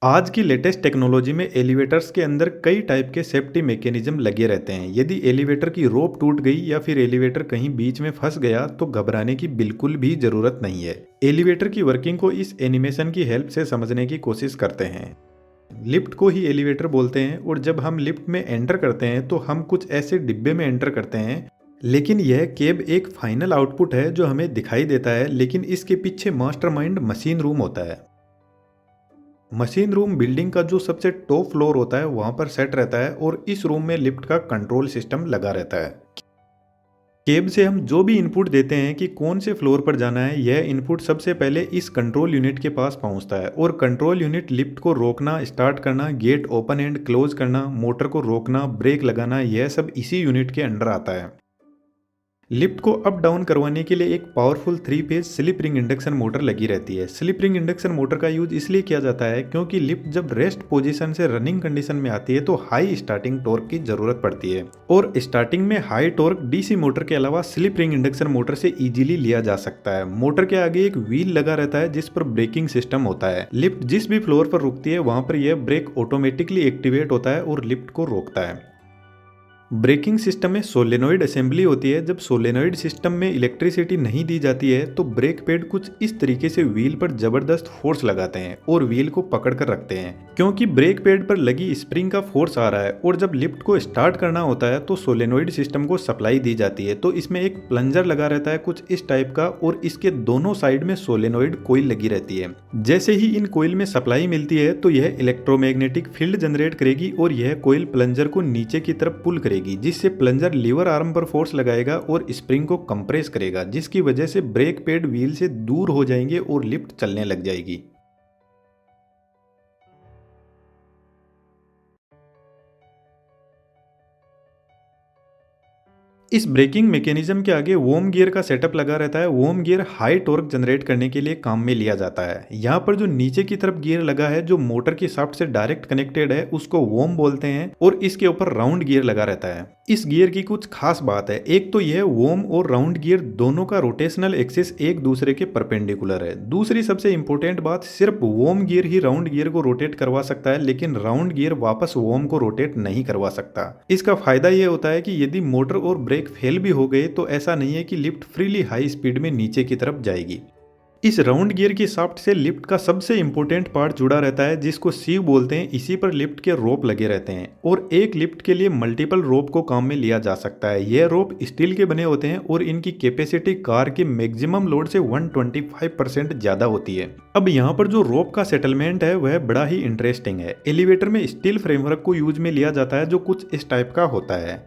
आज की latest technology में एलिवेटर्स के अंदर कई टाइप के सेफ्टी मैकेनिज्म लगे रहते हैं। यदि एलिवेटर की रोप टूट गई या फिर एलिवेटर कहीं बीच में फंस गया तो घबराने की बिल्कुल भी जरूरत नहीं है। एलिवेटर की वर्किंग को इस एनिमेशन की हेल्प से समझने की कोशिश करते हैं। लिफ्ट को ही एलिवेटर बोलते हैं और जब हम लिफ्ट में एंटर करते हैं तो हम कुछ ऐसे डिब्बे में एंटर करते हैं, लेकिन यह केब एक फाइनल आउटपुट है जो हमें दिखाई देता है, लेकिन इसके पीछे मास्टरमाइंड मशीन रूम होता है। मशीन रूम बिल्डिंग का जो सबसे टॉप फ्लोर होता है वहां पर सेट रहता है और इस रूम में लिफ्ट का कंट्रोल सिस्टम लगा रहता है। केब से हम जो भी इनपुट देते हैं कि कौन से फ्लोर पर जाना है, यह इनपुट सबसे पहले इस कंट्रोल यूनिट के पास पहुंचता है और कंट्रोल यूनिट लिफ्ट को रोकना, स्टार्ट करना, गेट ओपन एंड क्लोज करना, मोटर को रोकना, ब्रेक लगाना, यह सब इसी यूनिट के अंडर आता है। लिफ्ट को अप डाउन करवाने के लिए एक powerful 3 phase slip ring induction motor लगी रहती है। स्लिप रिंग इंडक्शन मोटर का यूज इसलिए किया जाता है क्योंकि लिफ्ट जब रेस्ट पोजीशन से रनिंग कंडीशन में आती है तो हाई स्टार्टिंग टॉर्क की जरूरत पड़ती है और स्टार्टिंग में हाई टॉर्क डीसी मोटर के अलावा स्लिप रिंग इंडक्शन मोटर से इजीली लिया जा सकता है। मोटर के आगे एक व्हील लगा रहता है जिस पर ब्रेकिंग सिस्टम होता है। लिफ्ट जिस भी फ्लोर पर रुकती है वहां पर यह ब्रेक ऑटोमेटिकली एक्टिवेट होता है और लिफ्ट को रोकता है। ब्रेकिंग सिस्टम में सोलेनोइड असेंबली होती है। जब सोलेनोइड सिस्टम में इलेक्ट्रिसिटी नहीं दी जाती है तो ब्रेक पैड कुछ इस तरीके से व्हील पर जबरदस्त फोर्स लगाते हैं और व्हील को पकड़ कर रखते हैं। क्योंकि ब्रेक पैड पर लगी स्प्रिंग का फोर्स आ रहा है और जब लिफ्ट को स्टार्ट करना होता है तो सोलेनोइड सिस्टम को सप्लाई दी जाती है। तो इसमें एक प्लंजर लगा रहता है कुछ इस टाइप का और इसके दोनों साइड में सोलेनोइड कोइल लगी रहती है। जैसे ही इन कोइल में सप्लाई मिलती है तो यह इलेक्ट्रोमैग्नेटिक फील्ड जनरेट करेगी और यह कोइल प्लंजर को नीचे की तरफ पुल करेगी, जिससे प्लंजर लीवर आर्म पर फोर्स लगाएगा और स्प्रिंग को कंप्रेस करेगा, जिसकी वजह से ब्रेक पैड व्हील से दूर हो जाएंगे और लिफ्ट चलने लग जाएगी। इस ब्रेकिंग मैकेनिज्म के आगे वोम गियर का सेटअप लगा रहता है। वोम गियर हाई टॉर्क जनरेट करने के लिए काम में लिया जाता है। यहाँ पर जो नीचे की तरफ गियर लगा है जो मोटर की शाफ्ट से डायरेक्ट कनेक्टेड है उसको वोम बोलते हैं और इसके ऊपर राउंड गियर लगा रहता है। इस गियर की कुछ खास बात है। एक तो यह वोम और राउंड गियर दोनों का रोटेशनल एक्सिस एक दूसरे के परपेंडिकुलर है। दूसरी सबसे इंपॉर्टेंट बात, सिर्फ वोम गियर ही राउंड गियर को रोटेट करवा सकता है, लेकिन राउंड गियर वापस वोम को रोटेट नहीं करवा सकता। इसका फायदा यह होता है कि यदि मोटर और ब्रेक फेल भी हो गए तो ऐसा नहीं है कि लिफ्ट फ्रीली हाई स्पीड में नीचे की तरफ जाएगी। इस राउंड गियर की शाफ्ट से लिफ्ट का सबसे इंपॉर्टेंट पार्ट जुड़ा रहता है जिसको सीव बोलते हैं। इसी पर लिफ्ट के रोप लगे रहते हैं और एक लिफ्ट के लिए मल्टीपल रोप को काम में लिया जा सकता है। यह रोप स्टील के बने होते हैं और इनकी कैपेसिटी कार के मैक्सिमम लोड से 125% ज्यादा होती है। अब यहाँ पर जो रोप का सेटलमेंट है वह बड़ा ही इंटरेस्टिंग है। एलिवेटर में स्टील फ्रेमवर्क को यूज में लिया जाता है जो कुछ इस टाइप का होता है।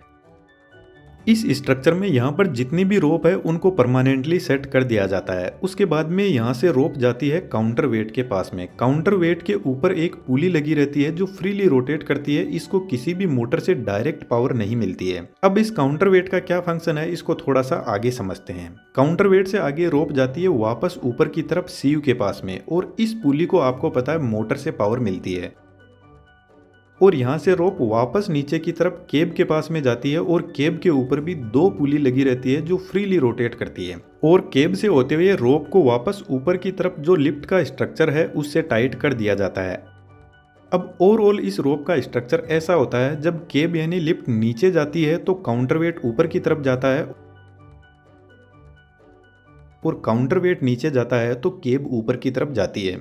इस स्ट्रक्चर में यहाँ पर जितनी भी रोप है उनको परमानेंटली सेट कर दिया जाता है। उसके बाद में यहाँ से रोप जाती है काउंटर वेट के पास में। काउंटर वेट के ऊपर एक पुली लगी रहती है जो फ्रीली रोटेट करती है। इसको किसी भी मोटर से डायरेक्ट पावर नहीं मिलती है। अब इस काउंटर वेट का क्या फंक्शन है इसको थोड़ा सा आगे समझते हैं। काउंटर वेट से आगे रोप जाती है वापस ऊपर की तरफ सीव के पास में और इस पुली को आपको पता है मोटर से पावर मिलती है और यहाँ से रोप वापस नीचे की तरफ केब के पास में जाती है और केब के ऊपर भी दो पुली लगी रहती है जो फ्रीली रोटेट करती है और केब से होते हुए रोप को वापस ऊपर की तरफ जो लिफ्ट का स्ट्रक्चर है उससे टाइट कर दिया जाता है। अब ओवरऑल इस रोप का स्ट्रक्चर ऐसा होता है, जब केब यानी लिफ्ट नीचे जाती है तो काउंटर वेट ऊपर की तरफ जाता है और काउंटर वेट नीचे जाता है तो केब ऊपर की तरफ जाती है।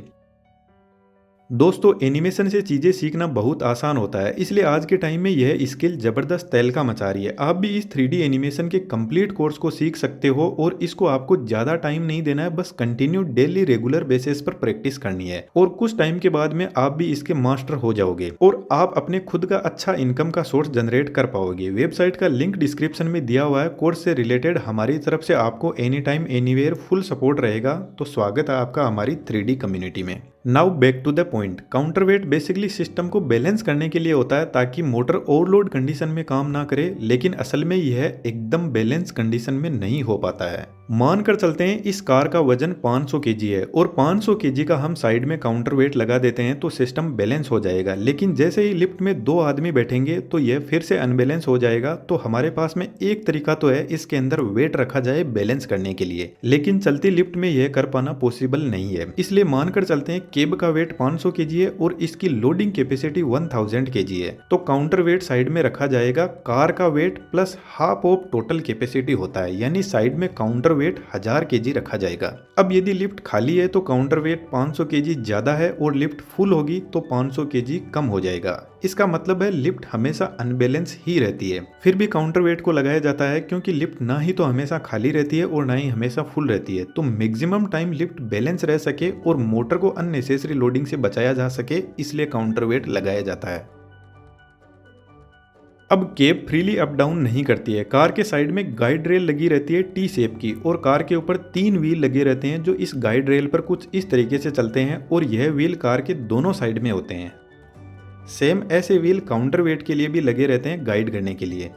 दोस्तों, एनिमेशन से चीज़ें सीखना बहुत आसान होता है, इसलिए आज के टाइम में यह स्किल ज़बरदस्त तहलका मचा रही है। आप भी इस 3D एनिमेशन के कंप्लीट कोर्स को सीख सकते हो और इसको आपको ज़्यादा टाइम नहीं देना है, बस कंटिन्यू डेली रेगुलर बेसिस पर प्रैक्टिस करनी है और कुछ टाइम के बाद में आप भी इसके मास्टर हो जाओगे और आप अपने खुद का अच्छा इनकम का सोर्स जनरेट कर पाओगे। वेबसाइट का लिंक डिस्क्रिप्शन में दिया हुआ है। कोर्स से रिलेटेड हमारी तरफ से आपको any time anywhere full support रहेगा। तो स्वागत है आपका हमारी 3D कम्युनिटी में। Now back to the point. Counterweight basically system को बैलेंस करने के लिए होता है ताकि मोटर ओवरलोड कंडीशन में काम ना करे, लेकिन असल में यह एकदम बैलेंस कंडीशन में नहीं हो पाता है। मानकर चलते हैं इस कार का वजन 500 केजी है और 500 केजी का हम साइड में काउंटर वेट लगा देते हैं तो सिस्टम बैलेंस हो जाएगा, लेकिन जैसे ही लिफ्ट में 2 आदमी बैठेंगे तो यह फिर से अनबैलेंस हो जाएगा। तो हमारे पास में एक तरीका तो है इसके अंदर वेट रखा जाए बैलेंस करने के लिए, लेकिन चलती लिफ्ट में यह कर पाना पॉसिबल नहीं है। इसलिए मानकर चलते हैं केब का वेट 500 केजी है और इसकी लोडिंग कैपेसिटी 1000 केजी है, तो काउंटर वेट साइड में रखा जाएगा। कार का weight plus half of total capacity होता है, यानी साइड में काउंटर वेट 1000 केजी रखा जाएगा। अब यदि लिफ्ट खाली है तो काउंटर वेट 500 केजी ज्यादा है और लिफ्ट फुल होगी तो 500 केजी कम हो जाएगा। इसका मतलब है लिफ्ट हमेशा अनबैलेंस ही रहती है। फिर भी काउंटर वेट को लगाया जाता है क्योंकि लिफ्ट ना ही तो हमेशा खाली रहती है और ना ही हमेशा फुल रहती है, तो मैक्सिमम टाइम लिफ्ट बैलेंस रह सके और मोटर को अननेसेसरी लोडिंग से बचाया जा सके, इसलिए काउंटर वेट लगाया जाता है। अब केब फ्रीली अप डाउन नहीं करती है। कार के साइड में गाइड रेल लगी रहती है टी शेप की और कार के ऊपर 3 व्हील लगे रहते हैं जो इस गाइड रेल पर कुछ इस तरीके से चलते हैं और यह व्हील कार के दोनों साइड में होते हैं। सेम ऐसे व्हील काउंटर वेट के लिए भी लगे रहते हैं गाइड करने के लिए।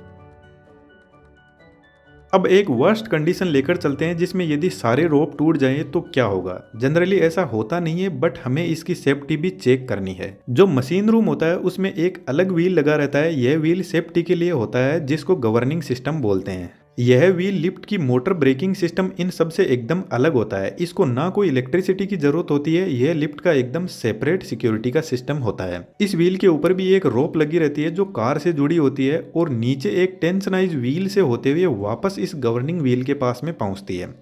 अब एक वर्स्ट कंडीशन लेकर चलते हैं जिसमें यदि सारे रोप टूट जाएं तो क्या होगा। जनरली ऐसा होता नहीं है, बट हमें इसकी सेफ्टी भी चेक करनी है। जो मशीन रूम होता है उसमें एक अलग व्हील लगा रहता है। यह व्हील सेफ्टी के लिए होता है जिसको गवर्निंग सिस्टम बोलते हैं। यह व्हील लिफ्ट की मोटर ब्रेकिंग सिस्टम इन सब से एकदम अलग होता है। इसको ना कोई इलेक्ट्रिसिटी की जरूरत होती है। यह लिफ्ट का एकदम सेपरेट सिक्योरिटी का सिस्टम होता है। इस व्हील के ऊपर भी एक रोप लगी रहती है जो कार से जुड़ी होती है और नीचे एक टेंशनाइज व्हील से होते हुए वापस इस गवर्निंग व्हील के पास में पहुंचती है।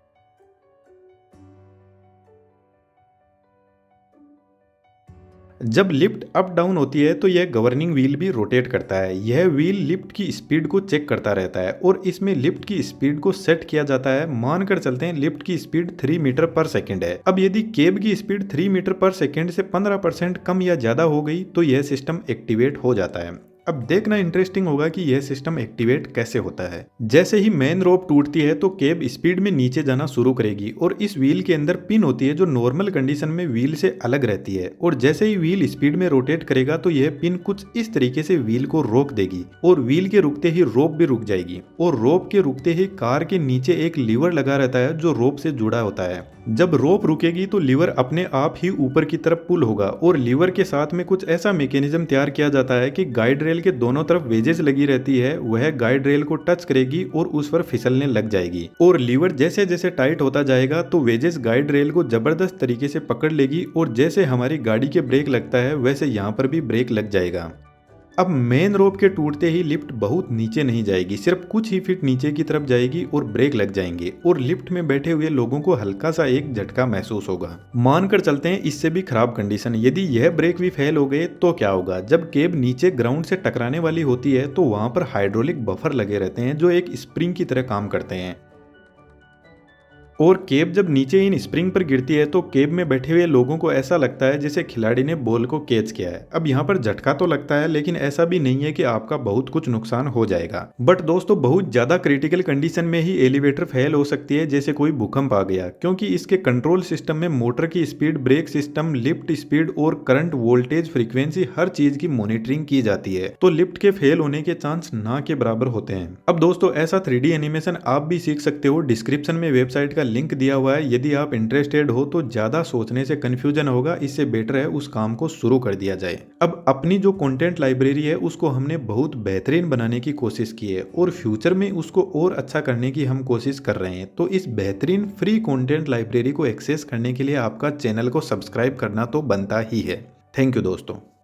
जब लिफ्ट अप डाउन होती है तो यह गवर्निंग व्हील भी रोटेट करता है। यह व्हील लिफ्ट की स्पीड को चेक करता रहता है और इसमें लिफ्ट की स्पीड को सेट किया जाता है। मानकर चलते हैं लिफ्ट की स्पीड 3 मीटर पर सेकंड है। अब यदि केब की स्पीड 3 मीटर पर सेकंड से 15% कम या ज्यादा हो गई तो यह सिस्टम एक्टिवेट हो जाता है। अब देखना इंटरेस्टिंग होगा कि यह सिस्टम एक्टिवेट कैसे होता है। जैसे ही मेन रोप टूटती है तो केब स्पीड में नीचे जाना शुरू करेगी और इस व्हील के अंदर पिन होती है जो नॉर्मल कंडीशन में व्हील से अलग रहती है, और जैसे ही व्हील स्पीड में रोटेट करेगा तो यह पिन कुछ इस तरीके से व्हील को रोक देगी और व्हील के रुकते ही रोप भी रुक जाएगी। और रोप के रुकते ही कार के नीचे एक लीवर लगा रहता है जो रोप से जुड़ा होता है। जब रोप रुकेगी तो लीवर अपने आप ही ऊपर की तरफ पुल होगा और लीवर के साथ में कुछ ऐसा मैकेनिज्म तैयार किया जाता है कि गाइड रेल के दोनों तरफ वेजेस लगी रहती है, वह गाइड रेल को टच करेगी और उस पर फिसलने लग जाएगी। और लीवर जैसे जैसे टाइट होता जाएगा तो वेजेस गाइड रेल को जबरदस्त तरीके से पकड़ लेगी और जैसे हमारी गाड़ी के ब्रेक लगता है वैसे यहाँ पर भी ब्रेक लग जाएगा। अब मेन रोप के टूटते ही लिफ्ट बहुत नीचे नहीं जाएगी, सिर्फ कुछ ही फीट नीचे की तरफ जाएगी और ब्रेक लग जाएंगे और लिफ्ट में बैठे हुए लोगों को हल्का सा एक झटका महसूस होगा। मानकर चलते हैं इससे भी खराब कंडीशन, यदि यह ब्रेक भी फेल हो गए तो क्या होगा। जब केब नीचे ग्राउंड से टकराने वाली होती है तो वहां पर हाइड्रोलिक बफर लगे रहते हैं जो एक स्प्रिंग की तरह काम करते हैं, और केब जब नीचे इन स्प्रिंग पर गिरती है तो केब में बैठे हुए लोगों को ऐसा लगता है जैसे खिलाड़ी ने बॉल को कैच किया है। अब यहाँ पर झटका तो लगता है लेकिन ऐसा भी नहीं है कि आपका बहुत कुछ नुकसान हो जाएगा। बट दोस्तों बहुत ज्यादा क्रिटिकल कंडीशन में ही एलिवेटर फेल हो सकती है, जैसे कोई भूकंप आ गया, क्योंकि इसके कंट्रोल सिस्टम में मोटर की speed, brake system, lift speed और करंट, वोल्टेज, फ्रीक्वेंसी हर चीज की मॉनिटरिंग की जाती है, तो लिफ्ट के फेल होने के चांस ना के बराबर होते हैं। अब दोस्तों ऐसा 3D एनिमेशन आप भी सीख सकते हो। डिस्क्रिप्शन में वेबसाइट का लिंक दिया हुआ है, यदि आप इंटरेस्टेड हो तो ज्यादा सोचने से कंफ्यूजन होगा, इससे बेटर है उस काम को शुरू कर दिया जाए। अब अपनी जो कंटेंट लाइब्रेरी है उसको हमने बहुत बेहतरीन बनाने की कोशिश की है और फ्यूचर में उसको और अच्छा करने की हम कोशिश कर रहे हैं। तो इस बेहतरीन फ्री कंटेंट लाइब्रेरी को एक्सेस करने के लिए आपका चैनल को सब्सक्राइब करना तो बनता ही है। थैंक यू दोस्तों।